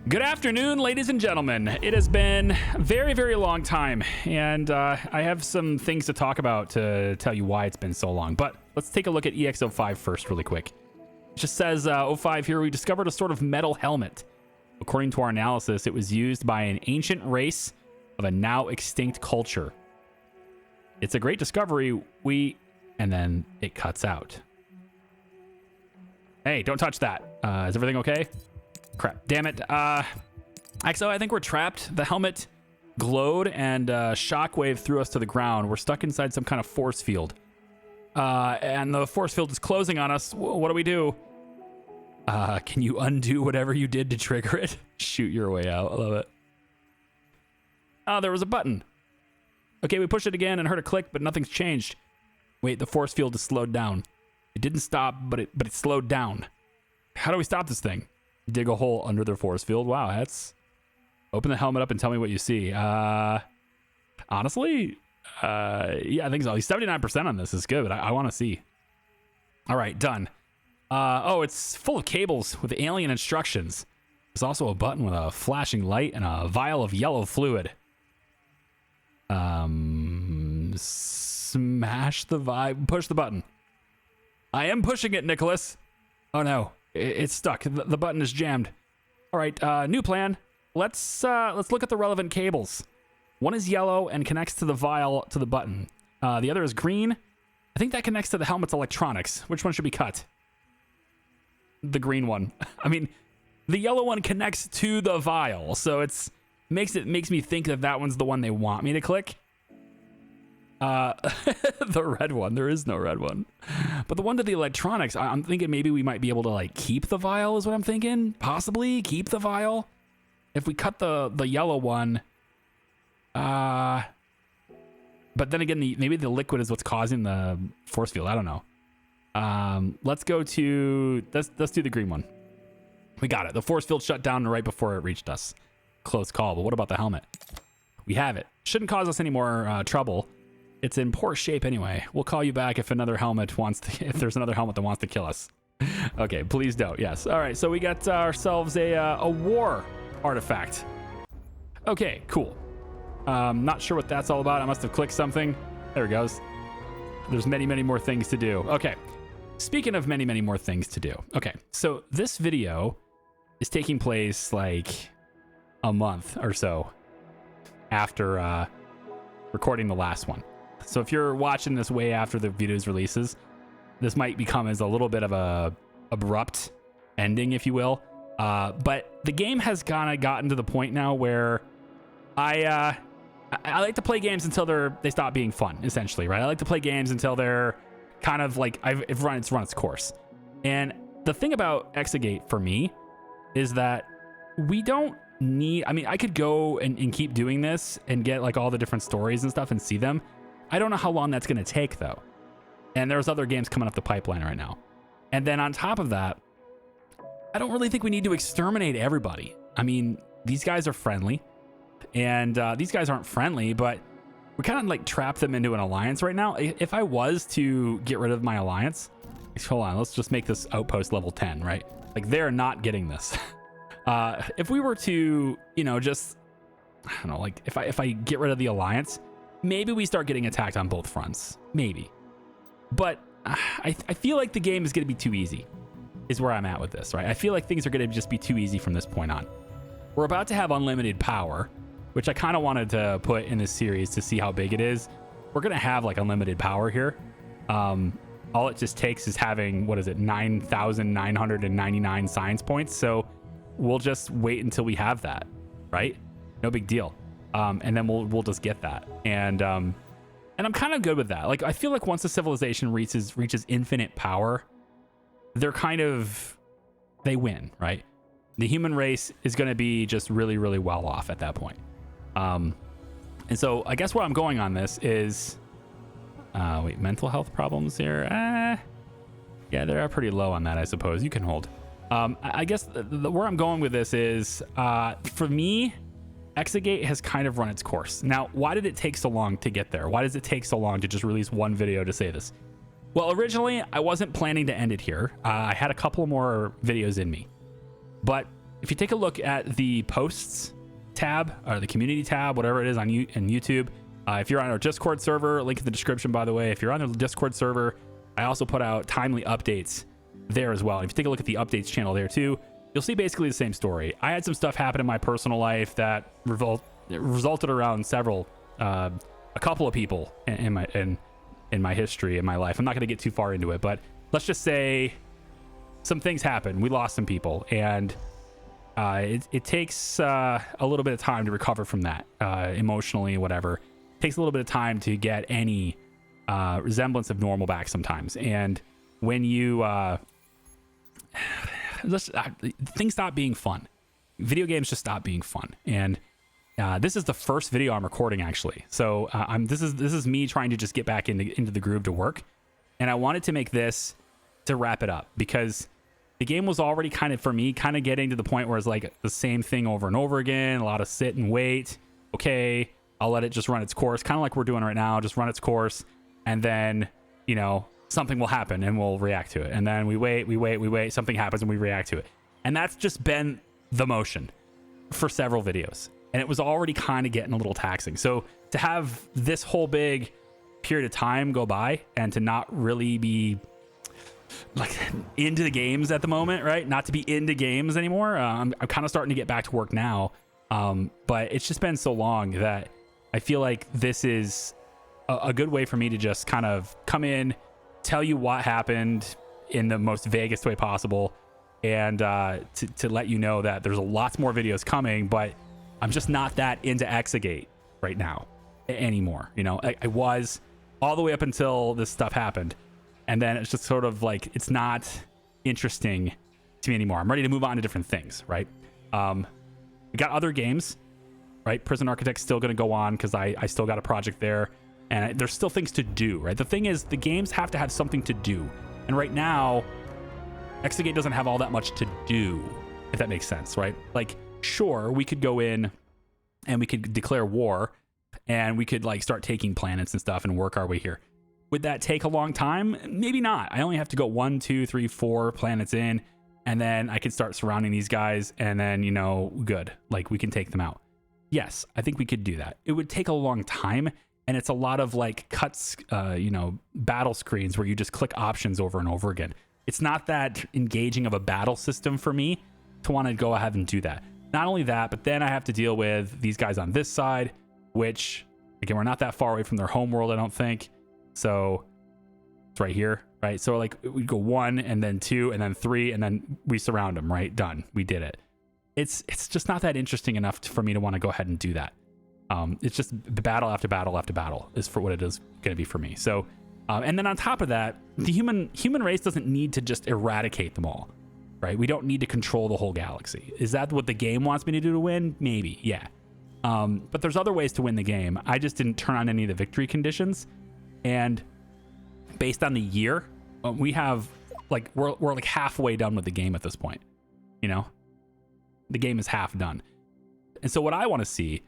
Good afternoon, ladies and gentlemen. It has been a very, very long time, and I have some things to talk about to tell you why it's been so long. But let's take a look at EXO5 first really quick. It just says, O5 here, we discovered a sort of metal helmet. According to our analysis, it was used by an ancient race of a now extinct culture. It's a great discovery. And then it cuts out. Hey, don't touch that. Is everything okay? Crap, damn it. XO, I think we're trapped. The helmet glowed and shockwave threw us to the ground. We're stuck inside some kind of force field. And the force field is closing on us. What do we do? Can you undo whatever you did to trigger it? Shoot your way out. I love it. Oh, there was a button. Okay, we pushed it again and heard a click, but nothing's changed. Wait, the force field is slowed down. It didn't stop, but it slowed down. How do we stop this thing? Dig a hole under the force field. Wow, that's... Open the helmet up and tell me what you see. Honestly, yeah, I think so. 79% on this is good, but I want to see. All right, done. Oh, it's full of cables with alien instructions. There's also a button with a flashing light and a vial of yellow fluid. Smash the vibe. Push the button. I am pushing it, Nicholas. Oh no, it's stuck. The button is jammed. All right, new plan. Let's look at the relevant cables. One is yellow and connects to the vial to the button. The other is green. I think that connects to the helmet's electronics. Which one should be cut? The green one. I mean, the yellow one connects to the vial, so makes me think that one's the one they want me to click. The red one. There is no red one. But the one to the electronics, I'm thinking maybe we might be able to like keep the vial is what I'm thinking. Possibly keep the vial. If we cut the yellow one. But then again, maybe the liquid is what's causing the force field. I don't know. Let's do the green one. We got it. The force field shut down right before it reached us. Close call. But what about the helmet? We have it. Shouldn't cause us any more trouble. It's in poor shape anyway. We'll call you back if there's another helmet that wants to kill us. Okay, please don't. Yes. All right. So we got ourselves a war artifact. Okay, cool. Not sure what that's all about. I must have clicked something. There it goes. There's many, many more things to do. Okay. Speaking of many, many more things to do. Okay. So this video is taking place like a month or so after recording the last one. So if you're watching this way after the video's releases, this might become as a little bit of a abrupt ending, if you will. But the game has kind of gotten to the point now where I like to play games until they stop being fun, essentially, right? I like to play games until they're kind of like it's run its course. And the thing about EXOGATE for me is that we don't need... I mean, I could go and keep doing this and get like all the different stories and stuff and see them. I don't know how long that's going to take, though. And there's other games coming up the pipeline right now. And then on top of that, I don't really think we need to exterminate everybody. I mean, these guys are friendly. And these guys aren't friendly, but we kind of like trap them into an alliance right now. If I was to get rid of my alliance... Hold on, let's just make this outpost level 10, right? Like, they're not getting this. If we were to, just... I don't know, like, if I get rid of the alliance... Maybe we start getting attacked on both fronts. Maybe. But I feel like the game is going to be too easy, is where I'm at with this, right? I feel like things are going to just be too easy from this point on. We're about to have unlimited power, which I kind of wanted to put in this series to see how big it is. We're going to have like unlimited power here. All it just takes is having, 9,999 science points. So we'll just wait until we have that, right? No big deal. And then we'll just get that. And I'm kind of good with that. Like, I feel like once a civilization reaches infinite power, they win, right? The human race is going to be just really, really well off at that point. And so I guess where I'm going on this is, mental health problems here. Yeah, they're pretty low on that, I suppose. You can hold. I guess where I'm going with this is, for me, EXOGATE has kind of run its course. Now, why did it take so long to get there? Why does it take so long to just release one video to say this? Well, originally, I wasn't planning to end it here. I had a couple more videos in me. But if you take a look at the posts tab or the community tab, whatever it is on YouTube, if you're on our Discord server, link in the description, by the way. If you're on the Discord server, I also put out timely updates there as well. If you take a look at the updates channel there too, you'll see basically the same story. I had some stuff happen in my personal life that resulted around a couple of people in my history, in my life. I'm not going to get too far into it, but let's just say some things happened. We lost some people, and it takes a little bit of time to recover from that, emotionally, whatever. It takes a little bit of time to get any resemblance of normal back sometimes. And when you things stop being fun, video games just stop being fun. And this is the first video I'm recording, actually. So this is me trying to just get back into the groove to work. And I wanted to make this to wrap it up, because the game was already kind of getting to the point where it's like the same thing over and over again. A lot of sit and wait. Okay, I'll let it just run its course, kind of like we're doing right now. Just run its course, and then, you know, something will happen and we'll react to it. And then we wait, something happens and we react to it. And that's just been the motion for several videos. And it was already kind of getting a little taxing. So to have this whole big period of time go by and to not really be like into the games at the moment, right? Not to be into games anymore. I'm kind of starting to get back to work now. But it's just been so long that I feel like this is a good way for me to just kind of come in, tell you what happened in the most vaguest way possible, and to let you know that there's lots more videos coming, but I'm just not that into EXOGATE right now anymore. You know, I was all the way up until this stuff happened, and then it's just sort of like it's not interesting to me anymore. I'm ready to move on to different things, right? We got other games, right? Prison Architect's still going to go on because I still got a project there, and there's still things to do, right? The thing is, the games have to have something to do, and right now EXOGATE doesn't have all that much to do, if that makes sense, right? Like, sure, we could go in and we could declare war, and we could like start taking planets and stuff and work our way here. Would that take a long time? Maybe not. I only have to go 1, 2, 3, 4 planets in, and then I could start surrounding these guys, and then, you know, good, like we can take them out. Yes, I think we could do that. It would take a long time, and it's a lot of like cuts, you know, battle screens where you just click options over and over again. It's not that engaging of a battle system for me to want to go ahead and do that. Not only that, but then I have to deal with these guys on this side, which, again, we're not that far away from their home world, I don't think. So it's right here, right? So like we go 1 and then 2 and then 3, and then we surround them, right? Done. We did it. It's just not that interesting enough for me to want to go ahead and do that. It's just the battle after battle after battle is for what it is going to be for me. So, and then on top of that, the human race doesn't need to just eradicate them all, right? We don't need to control the whole galaxy. Is that what the game wants me to do to win? Maybe, yeah. But there's other ways to win the game. I just didn't turn on any of the victory conditions. And based on the year, we have like, we're like halfway done with the game at this point. You know, the game is half done. And so what I want to see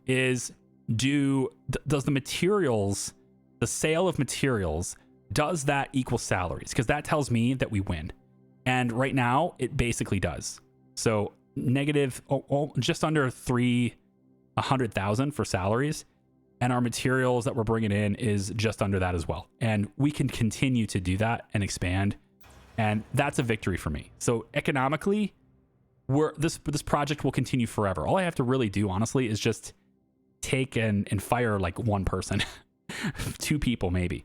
is does the materials, the sale of materials, does that equal salaries? Because that tells me that we win. And right now it basically does. So negative, just under 300,000 for salaries. And our materials that we're bringing in is just under that as well. And we can continue to do that and expand. And that's a victory for me. So economically, this project will continue forever. All I have to really do, honestly, is just take and fire like one person, 2 people maybe.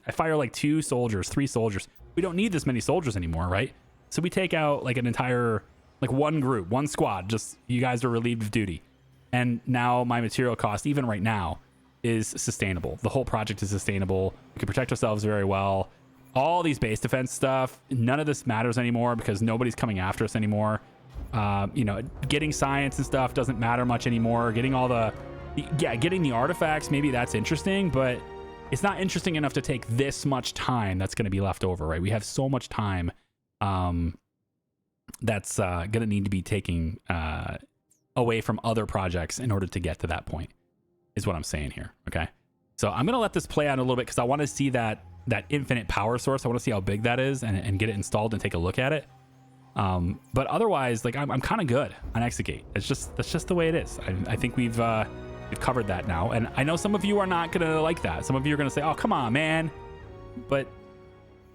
I fire like 2 soldiers, 3 soldiers. We don't need this many soldiers anymore, right? So we take out like an entire, like one group, one squad, just you guys are relieved of duty. And now my material cost, even right now, is sustainable. The whole project is sustainable. We can protect ourselves very well. All these base defense stuff, none of this matters anymore because nobody's coming after us anymore. You know, getting science and stuff doesn't matter much anymore. Getting the artifacts, maybe that's interesting, but it's not interesting enough to take this much time that's going to be left over, right? We have so much time that's going to need to be taking away from other projects in order to get to that point, is what I'm saying here, okay? So I'm going to let this play out a little bit because I want to see that infinite power source. I want to see how big that is and get it installed and take a look at it. But otherwise, like I'm kind of good on EXOGATE. That's just the way it is. I think we've covered that now, and I know some of you are not gonna like that. Some of you are gonna say, "Oh, come on, man," but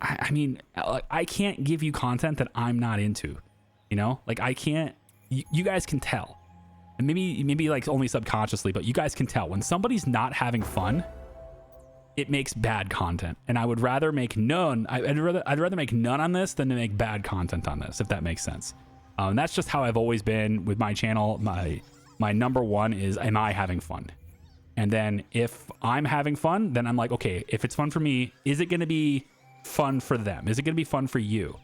I mean, I can't give you content that I'm not into. You know, like I can't. You guys can tell, and maybe like only subconsciously, but you guys can tell when somebody's not having fun. It makes bad content, and I would rather make none. I'd rather make none on this than to make bad content on this, if that makes sense. And that's just how I've always been with my channel. My number one is, am I having fun? And then if I'm having fun, then I'm like, okay, if it's fun for me, is it going to be fun for them? Is it going to be fun for you?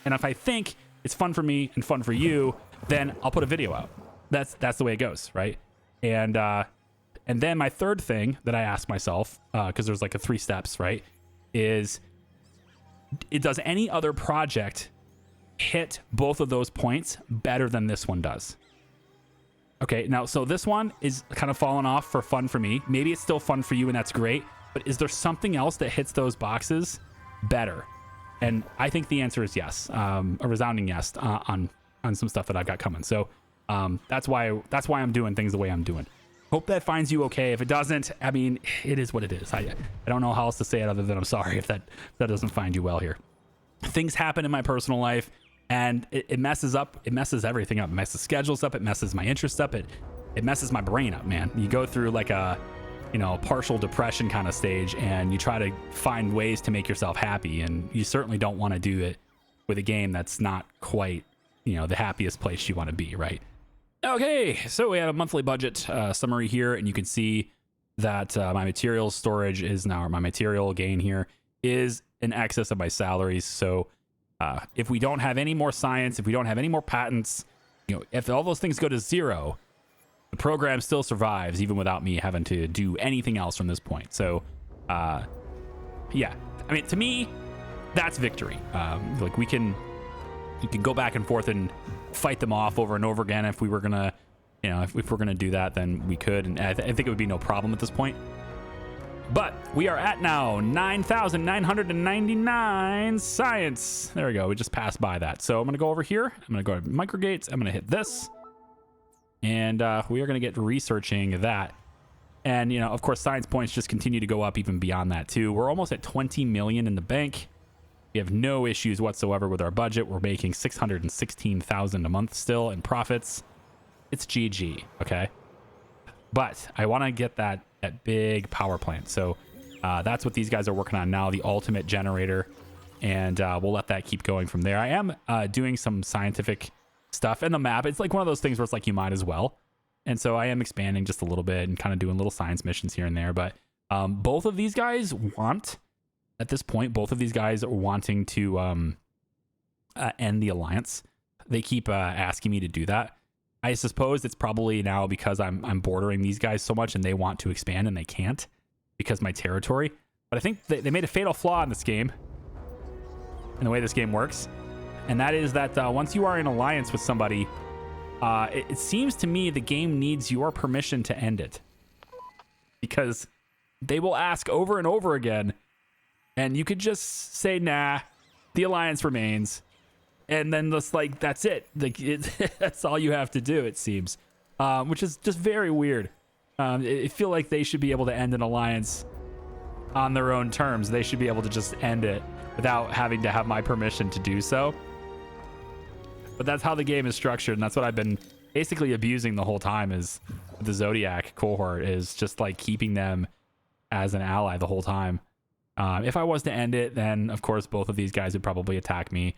And if I think it's fun for me and fun for you, then I'll put a video out. That's the way it goes, right? And then my third thing that I ask myself, because there's like a 3 steps, right, is does any other project hit both of those points better than this one does? Okay, now, so this one is kind of falling off for fun for me. Maybe it's still fun for you, and that's great. But is there something else that hits those boxes better? And I think the answer is yes, a resounding yes on some stuff that I've got coming. So that's why I'm doing things the way I'm doing. Hope that finds you okay. If it doesn't, I mean, it is what it is. I don't know how else to say it other than I'm sorry if that doesn't find you well here. Things happen in my personal life, and it messes everything up. It messes schedules up. It messes my interests up. It messes my brain up, man. You go through like a, partial depression kind of stage, and you try to find ways to make yourself happy, and you certainly don't want to do it with a game that's not quite, the happiest place you want to be, right? Okay, so we have a monthly budget summary here, and you can see that my materials storage is now, or my material gain here is in excess of my salaries. So if we don't have any more science, if we don't have any more patents, if all those things go to 0, the program still survives even without me having to do anything else from this point. So yeah, I mean, to me, that's victory. Like you can go back and forth and fight them off over and over again. If we were gonna, if we're gonna do that, then we could, and I think it would be no problem at this point. But we are at now 9,999 science. There we go. We just passed by that. So I'm gonna go over here. I'm gonna go to microgates. I'm gonna hit this, and we are gonna get researching that. And of course, science points just continue to go up even beyond that too. We're almost at 20 million in the bank. We have no issues whatsoever with our budget. We're making 616,000 a month still in profits. It's GG, okay? But I want to get that big power plant. So that's what these guys are working on now, the ultimate generator. And we'll let that keep going from there. I am doing some scientific stuff in the map. It's like one of those things where it's like you might as well. And so I am expanding just a little bit and kind of doing little science missions here and there. But both of these guys want... At this point, both of these guys are wanting to end the alliance. They keep asking me to do that. I suppose it's probably now because I'm bordering these guys so much and they want to expand and they can't because my territory. But I think they made a fatal flaw in this game, in the way this game works. And that is that once you are in alliance with somebody, it seems to me the game needs your permission to end it. Because they will ask over and over again. And you could just say, nah, the alliance remains. And then just like, that's it. Like that's all you have to do, it seems. Which is just very weird. I feel like they should be able to end an alliance on their own terms. They should be able to just end it without having to have my permission to do so. But that's how the game is structured. And that's what I've been basically abusing the whole time, is the Zodiac cohort, is just like keeping them as an ally the whole time. If I was to end it, then of course both of these guys would probably attack me.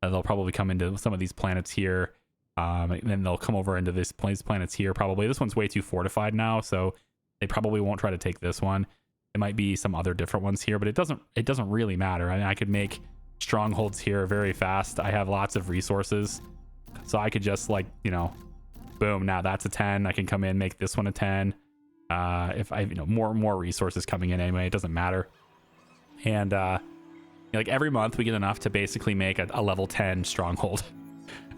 They'll probably come into some of these planets here. And then they'll come over into these planets here probably. This one's way too fortified now, so they probably won't try to take this one. It might be some other different ones here, but it doesn't really matter. I mean, I could make strongholds here very fast. I have lots of resources, so I could just like, boom, now that's a 10. I can come in, make this one a 10. If I, more resources coming in anyway, it doesn't matter. And like every month we get enough to basically make a level 10 stronghold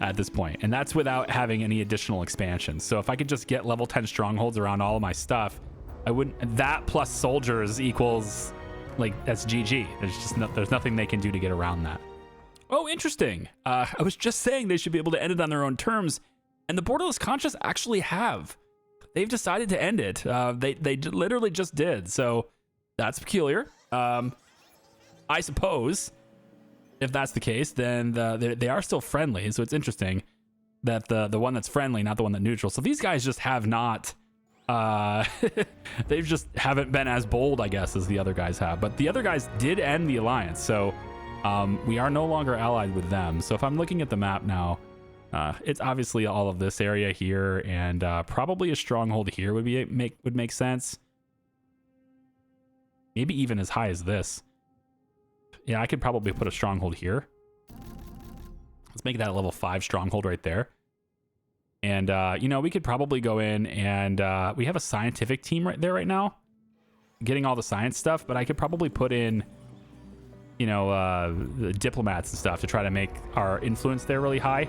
at this point. And that's without having any additional expansions. So if I could just get level 10 strongholds around all of my stuff, I wouldn't, that plus soldiers equals like, that's GG. There's nothing they can do to get around that. Oh, interesting. I was just saying they should be able to end it on their own terms, and the Borderless Conscious actually have. They've decided to end it. They literally just did. So that's peculiar. I suppose if that's the case, then they are still friendly. So it's interesting that the one that's friendly, not the one that's neutral. So these guys just have not. They just haven't been as bold, I guess, as the other guys have. But the other guys did end the alliance. So we are no longer allied with them. So if I'm looking at the map now, it's obviously all of this area here, and probably a stronghold here would make sense. Maybe even as high as this. Yeah, I could probably put a stronghold here. Let's make that a level 5 stronghold right there. And you know, we could probably go in and we have a scientific team right there right now, getting all the science stuff. But I could probably put in, you know, the diplomats and stuff to try to make our influence there really high,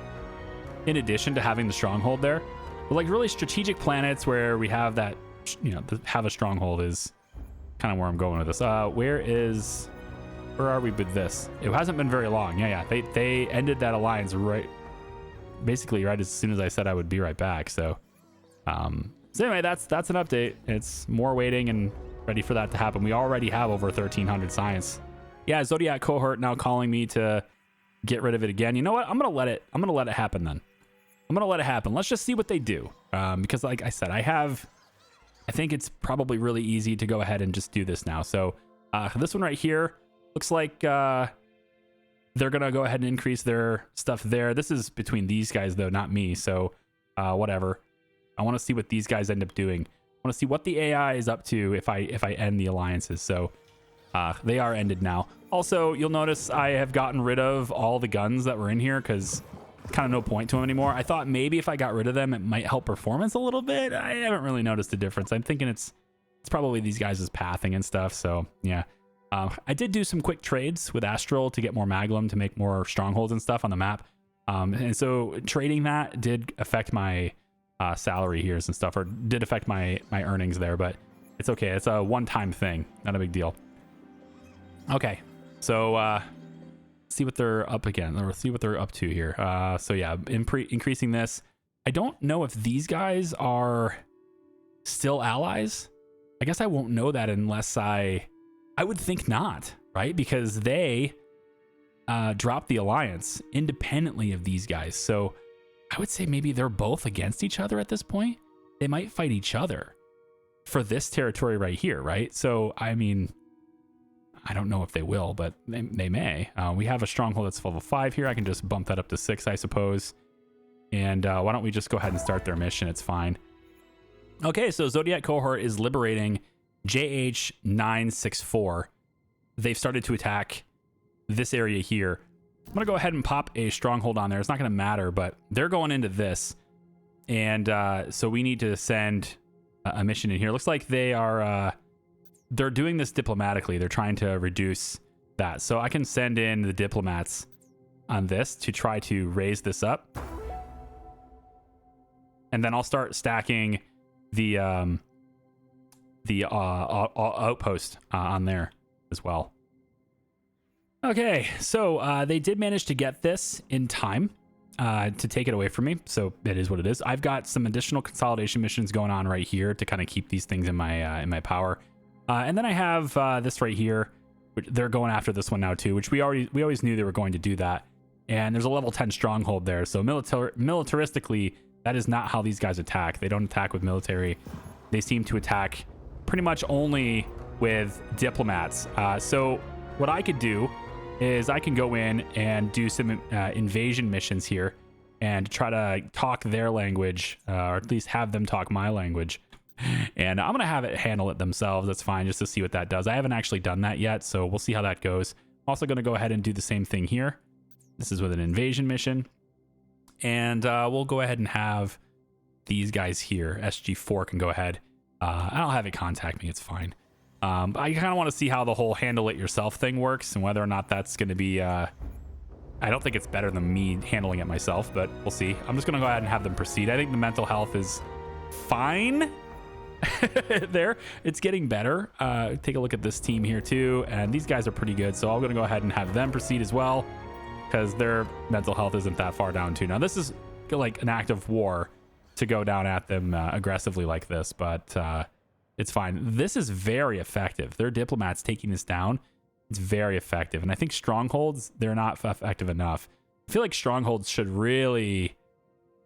in addition to having the stronghold there. But like really strategic planets where we have that, you know, have a stronghold is kind of where I'm going with this. Where are we with this? It hasn't been very long. Yeah. They ended that alliance basically right as soon as I said I would be right back. So anyway, that's an update. It's more waiting and ready for that to happen. We already have over 1,300 science. Yeah, Zodiac Cohort now calling me to get rid of it again. You know what? I'm gonna let it happen then. I'm gonna let it happen. Let's just see what they do. Because like I said, I think it's probably really easy to go ahead and just do this now. So this one right here looks like they're gonna go ahead and increase their stuff there. This is between these guys though, not me. So whatever. I want to see what these guys end up doing. I want to see what the AI is up to if I end the alliances. So they are ended now. Also, you'll notice I have gotten rid of all the guns that were in here because kind of no point to them anymore. I thought maybe if I got rid of them, it might help performance a little bit. I haven't really noticed a difference. I'm thinking it's probably these guys' pathing and stuff. So yeah. I did do some quick trades with Astral to get more Maglum to make more strongholds and stuff on the map. And so trading that did affect my salary here and stuff, or did affect my earnings there, but it's okay. It's a one-time thing, not a big deal. Okay, so see what they're up again, or see what they're up to here. So yeah, increasing this. I don't know if these guys are still allies. I guess I won't know that unless I would think not, right? Because they dropped the alliance independently of these guys. So I would say maybe they're both against each other at this point. They might fight each other for this territory right here, right? So, I mean, I don't know if they will, but they may. We have a stronghold that's level 5 here. I can just bump that up to 6, I suppose. And why don't we just go ahead and start their mission? It's fine. Okay, so Zodiac Cohort is liberating JH964. They've started to attack this area here. I'm going to go ahead and pop a stronghold on there. It's not going to matter, but they're going into this. And so we need to send a mission in here. Looks like they're doing this diplomatically. They're trying to reduce that. So I can send in the diplomats on this to try to raise this up. And then I'll start stacking the outpost on there as well. Okay, so they did manage to get this in time to take it away from me. So it is what it is. I've got some additional consolidation missions going on right here to kind of keep these things in my power. And then I have this right here. They're going after this one now too, which we always knew they were going to do that. And there's a level 10 stronghold there. So militaristically, that is not how these guys attack. They don't attack with military. They seem to attack pretty much only with diplomats. So what I could do is I can go in and do some invasion missions here and try to talk their language, or at least have them talk my language. And I'm going to have it handle it themselves. That's fine, just to see what that does. I haven't actually done that yet, so we'll see how that goes. I'm also going to go ahead and do the same thing here. This is with an invasion mission. And we'll go ahead and have these guys here. SG4 can go ahead. I'll have it contact me. It's fine. I kind of want to see how the whole handle it yourself thing works and whether or not that's going to be... I don't think it's better than me handling it myself, but we'll see. I'm just going to go ahead and have them proceed. I think the mental health is fine. There, it's getting better. Take a look at this team here too, and these guys are pretty good, so I'm going to go ahead and have them proceed as well. because their mental health isn't that far down too. Now this is like an act of war to go down at them aggressively like this, but it's fine. This is very effective. Their diplomats taking this down, it's very effective. And I think strongholds, they're not effective enough. I feel like strongholds should really,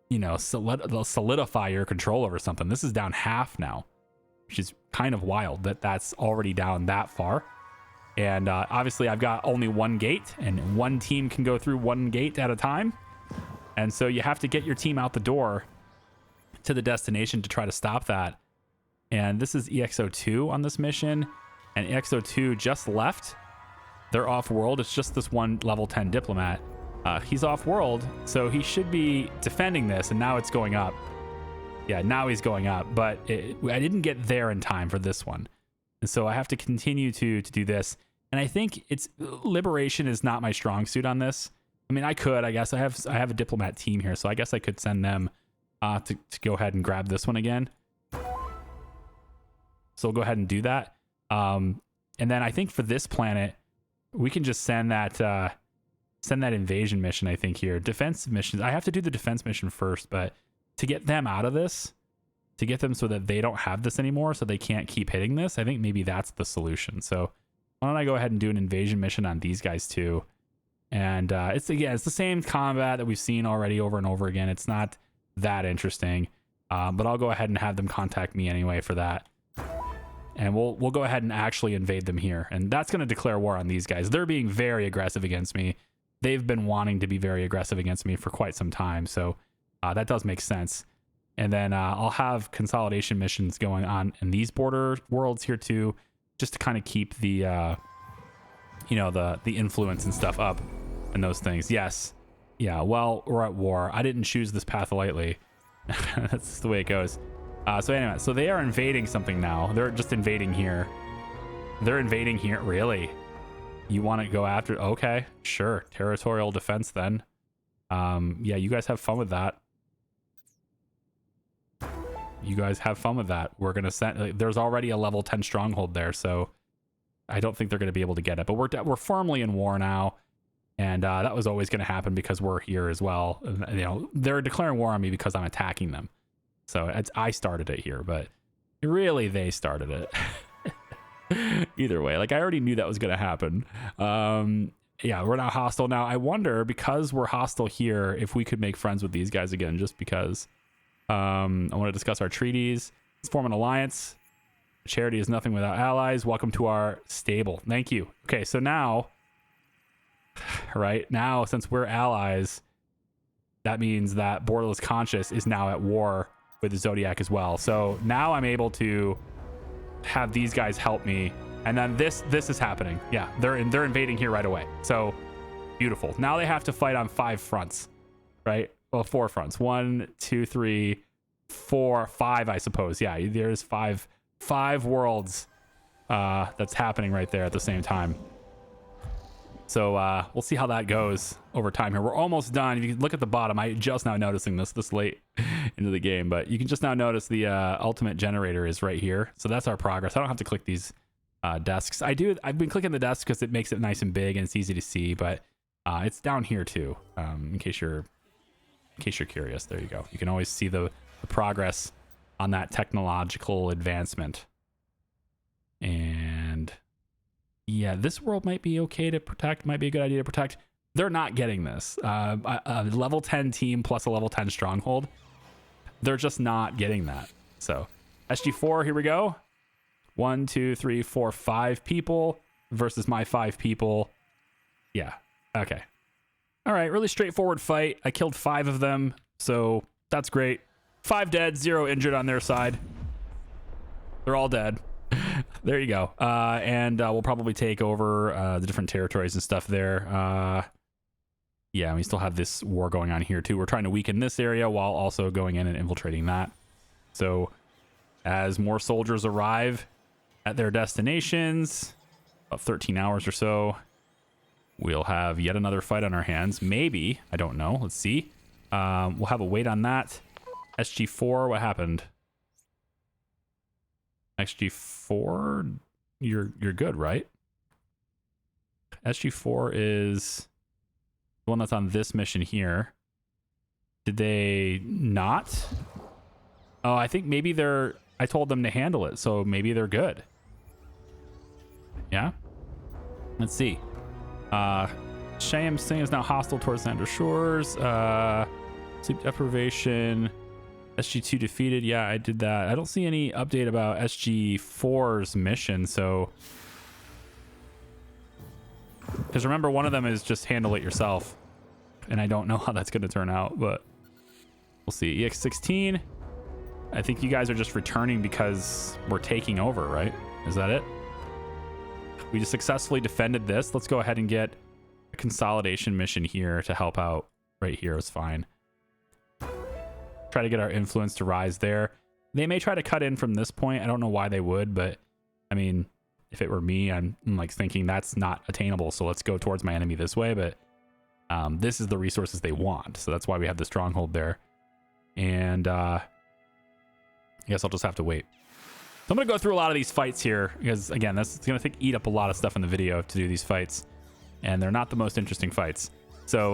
you know, solidify your control over something. This is down half now, which is kind of wild that that's already down that far. And obviously I've got only one gate, and one team can go through one gate at a time. And so you have to get your team out the door to the destination to try to stop that. And this is EXO2 on this mission, and EXO2 just left. They're off-world. It's just this one level 10 diplomat. He's off-world, so he should be defending this, and now it's going up. Yeah, now he's going up, but I didn't get there in time for this one. And so I have to continue to do this. And I think it's liberation is not my strong suit on this. I mean, I guess I have a diplomat team here, so I guess I could send them to go ahead and grab this one again. So we'll go ahead and do that. And then I think for this planet, we can just send that invasion mission, I think here. Defensive missions. I have to do the defense mission first, but to get them out of this, to get them so that they don't have this anymore, so they can't keep hitting this, I think maybe that's the solution. So why don't I go ahead and do an invasion mission on these guys too? And it's the same combat that we've seen already over and over again. It's not that interesting, but I'll go ahead and have them contact me anyway for that. And we'll go ahead and actually invade them here. And that's going to declare war on these guys. They're being very aggressive against me. They've been wanting to be very aggressive against me for quite some time. So that does make sense. And then I'll have consolidation missions going on in these border worlds here too, just to kind of keep the, the influence and stuff up and those things. Yes. Yeah. Well, we're at war. I didn't choose this path lightly. That's the way it goes. So anyway, so they are invading something now. They're just invading here. They're invading here. Really? You want to go after? Okay, sure. Territorial defense then. Yeah, you guys have fun with that. You guys have fun with that. We're going to send... there's already a level 10 stronghold there, so I don't think they're going to be able to get it. But we're firmly in war now, and that was always going to happen because we're here as well. You know, they're declaring war on me because I'm attacking them. So I started it here, but really they started it. Either way, like I already knew that was going to happen. Yeah, we're not hostile now. I wonder, because we're hostile here, if we could make friends with these guys again, just because. I want to discuss our treaties. Let's form an alliance. Charity is nothing without allies. Welcome to our stable. Thank you. Okay, so now, right now, since we're allies, that means that Borderless Conscious is now at war with the Zodiac as well. So now I'm able to have these guys help me, and then this is happening. Yeah, they're invading here right away. So beautiful. Now they have to fight on 5 fronts, right? Well, 4 fronts. 1, 2, 3, 4, 5, I suppose. Yeah, there's five worlds that's happening right there at the same time. So we'll see how that goes over time here. We're almost done. If you look at the bottom, I just now noticing this late into the game, but you can just now notice the ultimate generator is right here. So that's our progress. I don't have to click these desks. I've been clicking the desks because it makes it nice and big and it's easy to see, but it's down here too, in case you're curious. There you go. You can always see the progress on that technological advancement. And yeah, this world might be okay to protect, might be a good idea to protect. They're not getting this. A level 10 team plus a level 10 stronghold. They're just not getting that. So SG4, here we go. 1, 2, 3, 4, 5 people versus my 5 people. Yeah. Okay. All right. Really straightforward fight. I killed 5 of them. So that's great. 5 dead, 0 injured on their side. They're all dead. There you go. And we'll probably take over the different territories and stuff there. Yeah, we still have this war going on here too. We're trying to weaken this area while also going in and infiltrating that. So as more soldiers arrive at their destinations, about 13 hours or so, we'll have yet another fight on our hands. Maybe. I don't know. Let's see. We'll have a wait on that. SG4, what happened? SG4, you're good, right? SG4 is The one that's on this mission here. Did they not? Oh, I think maybe they're... I told them to handle it, so maybe they're good. Yeah? Let's see. Sham Singh is now hostile towards Lander Shores. Sleep deprivation. SG2 defeated. Yeah, I did that. I don't see any update about SG4's mission, so... Because remember, one of them is just handle it yourself. And I don't know how that's going to turn out, but... We'll see. EX16. I think you guys are just returning because we're taking over, right? Is that it? We just successfully defended this. Let's go ahead and get a consolidation mission here to help out. Right here is fine. Try to get our influence to rise there. They may try to cut in from this point. I don't know why they would, but I mean, if it were me, I'm like thinking that's not attainable. So let's go towards my enemy this way. But this is the resources they want. So that's why we have the stronghold there. And I guess I'll just have to wait. So I'm going to go through a lot of these fights here because, again, that's going to eat up a lot of stuff in the video to do these fights. And they're not the most interesting fights. So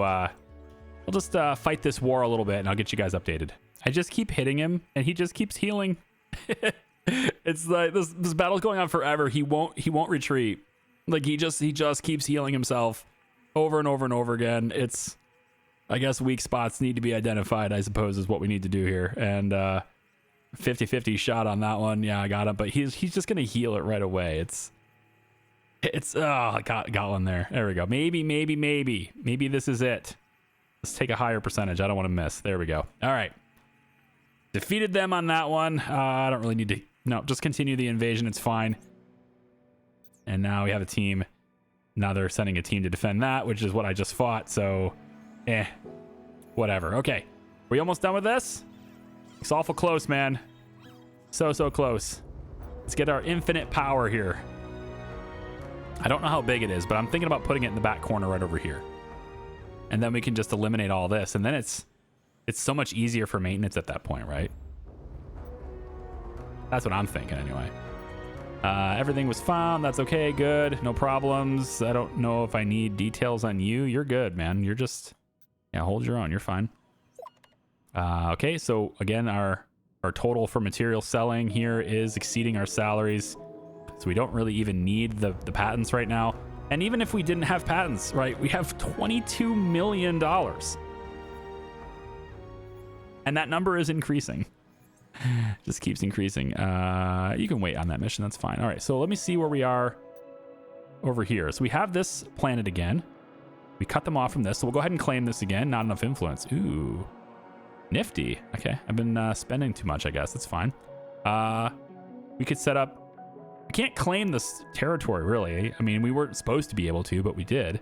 we'll just fight this war a little bit and I'll get you guys updated. I just keep hitting him and he just keeps healing. It's like this battle's going on forever. He won't retreat. Like he just keeps healing himself over and over and over again. It's, I guess, weak spots need to be identified, I suppose, is what we need to do here. And 50-50 shot on that one. Yeah, I got him, but he's just gonna heal it right away. It's oh, I got one there. There we go. Maybe this is it. Let's take a higher percentage. I don't want to miss. There we go. All right. Defeated them on that one. I don't really need to. No, just continue the invasion. It's fine. And now we have a team. Now they're sending a team to defend that, which is what I just fought. So, whatever. Okay. We almost done with this? It's awful close, man. So close. Let's get our infinite power here. I don't know how big it is, but I'm thinking about putting it in the back corner right over here. And then we can just eliminate all this. And then it's so much easier for maintenance at that point, right? That's what I'm thinking anyway. Everything was found. That's okay. Good. No problems. I don't know if I need details on you. You're good, man. You're just... Yeah, hold your own. You're fine. Okay, so again, our total for material selling here is exceeding our salaries. So we don't really even need the patents right now. And even if we didn't have patents, right, we have $22 million. And that number is increasing. Just keeps increasing. You can wait on that mission. That's fine. All right, so let me see where we are over here. So we have this planet again. We cut them off from this. So we'll go ahead and claim this again. Not enough influence. Ooh, nifty. Okay, I've been spending too much, I guess. That's fine. We could set up... We can't claim this territory, really. I mean, we weren't supposed to be able to, but we did.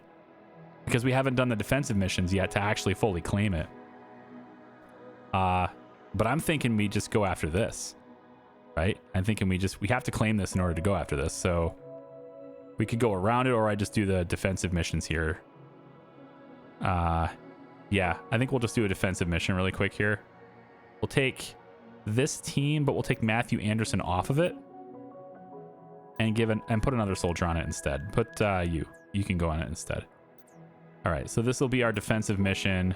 Because we haven't done the defensive missions yet to actually fully claim it. But I'm thinking we just go after this, right? I'm thinking we have to claim this in order to go after this. So we could go around it, or I just do the defensive missions here. Yeah, I think we'll just do a defensive mission really quick here. We'll take this team, but we'll take Matthew Anderson off of it and put another soldier on it instead. Put you can go on it instead. All right, so this will be our defensive mission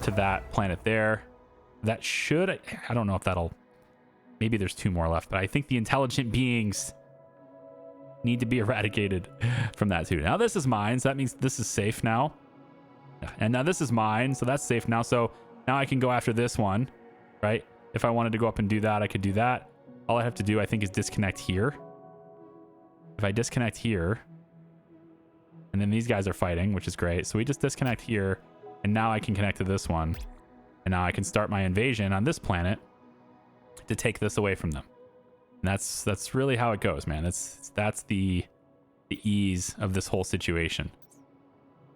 to that planet there. That should, I don't know if that'll, maybe there's 2 more left, but I think the intelligent beings need to be eradicated from that too. Now this is mine, so that means this is safe now. And now this is mine, so that's safe now. So now I can go after this one, right? If I wanted to go up and do that, I could do that. All I have to do, I think, is disconnect here. If I disconnect here, and then these guys are fighting, which is great. So we just disconnect here, and now I can connect to this one. And now I can start my invasion on this planet to take this away from them. And that's really how it goes, man. That's the ease of this whole situation.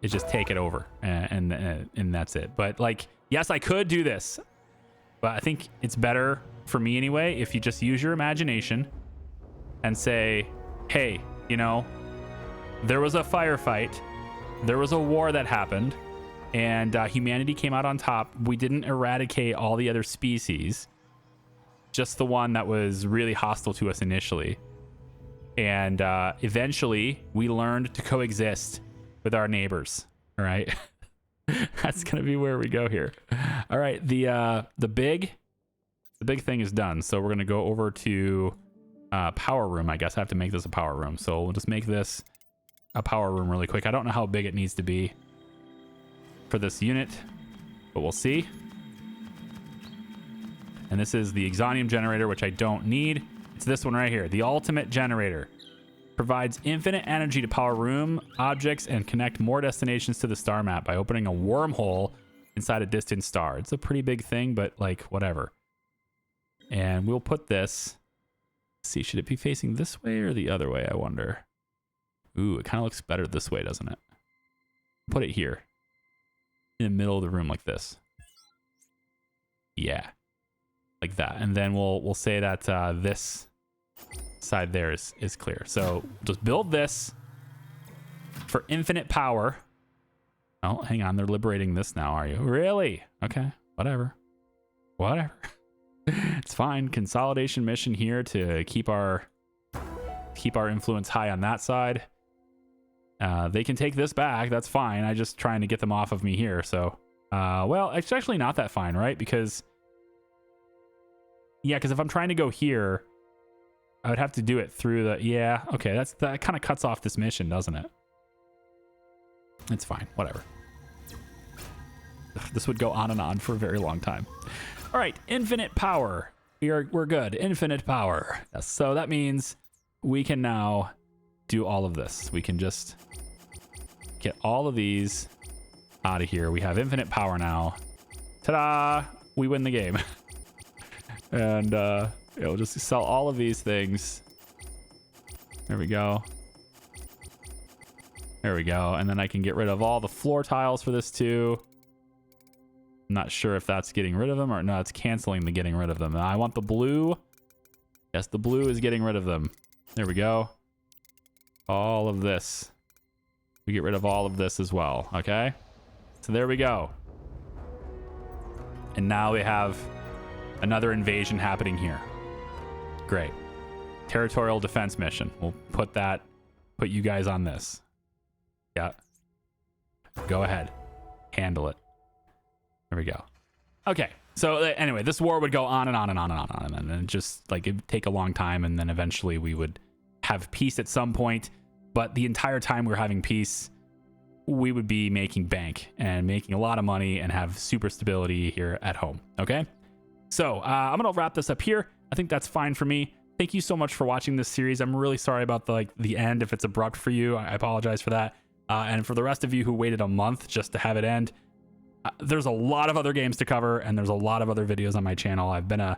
Is just take it over, and that's it. But like, yes, I could do this, but I think it's better for me anyway if you just use your imagination and say, hey, you know, there was a firefight, there was a war that happened, and humanity came out on top. We didn't eradicate all the other species, just the one that was really hostile to us initially. And eventually we learned to coexist with our neighbors. All right. That's gonna be where we go here. All right, the big thing is done. So we're gonna go over to power room. I guess I have to make this a power room. So we'll just make this a power room really quick. I don't know how big it needs to be for this unit, but we'll see. And this is the exonium generator, which I don't need. It's this one right here, the ultimate generator. Provides infinite energy to power room objects and connect more destinations to the star map by opening a wormhole inside a distant star. It's a pretty big thing, but like whatever. And we'll put this, let's see, should it be facing this way or the other way, I wonder? Ooh, it kind of looks better this way, doesn't it? Put it here in the middle of the room like this. Yeah, like that. And then we'll say that this side there is clear. So just build this for infinite power. Oh, hang on, they're liberating this now, are you? Really? Okay, whatever. It's fine. Consolidation mission here to keep our influence high on that side. They can take this back, that's fine. I'm just trying to get them off of me here. So well, it's actually not that fine, right? Because if I'm trying to go here, I would have to do it through the... Yeah, okay, that kind of cuts off this mission, doesn't it? It's fine, whatever. Ugh, this would go on and on for a very long time. All right, infinite power. We're good, infinite power. Yes, so that means we can now do all of this. We can just get all of these out of here. We have infinite power now. Ta-da! We win the game. And we'll just sell all of these things. There we go. There we go. And then I can get rid of all the floor tiles for this too. I'm not sure if that's getting rid of them or no, it's canceling the getting rid of them. I want the blue. Yes, the blue is getting rid of them. There we go. All of this. We get rid of all of this as well. Okay. So there we go. And now we have another invasion happening here. Great. Territorial defense mission. We'll put you guys on this. Yeah. Go ahead. Handle it. There we go. Okay. So anyway, this war would go on and on and on and on and then just like it'd take a long time, and then eventually we would have peace at some point. But the entire time we're having peace, we would be making bank and making a lot of money and have super stability here at home. Okay. So I'm going to wrap this up here. I think that's fine for me. Thank you so much for watching this series. I'm really sorry about the end. If it's abrupt for you, I apologize for that. And for the rest of you who waited a month just to have it end, there's a lot of other games to cover, and there's a lot of other videos on my channel. I've been a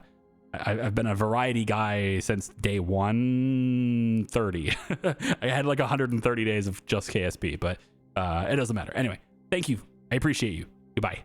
variety guy since day 130. I had like 130 days of just KSP, but it doesn't matter. Anyway, thank you. I appreciate you. Goodbye.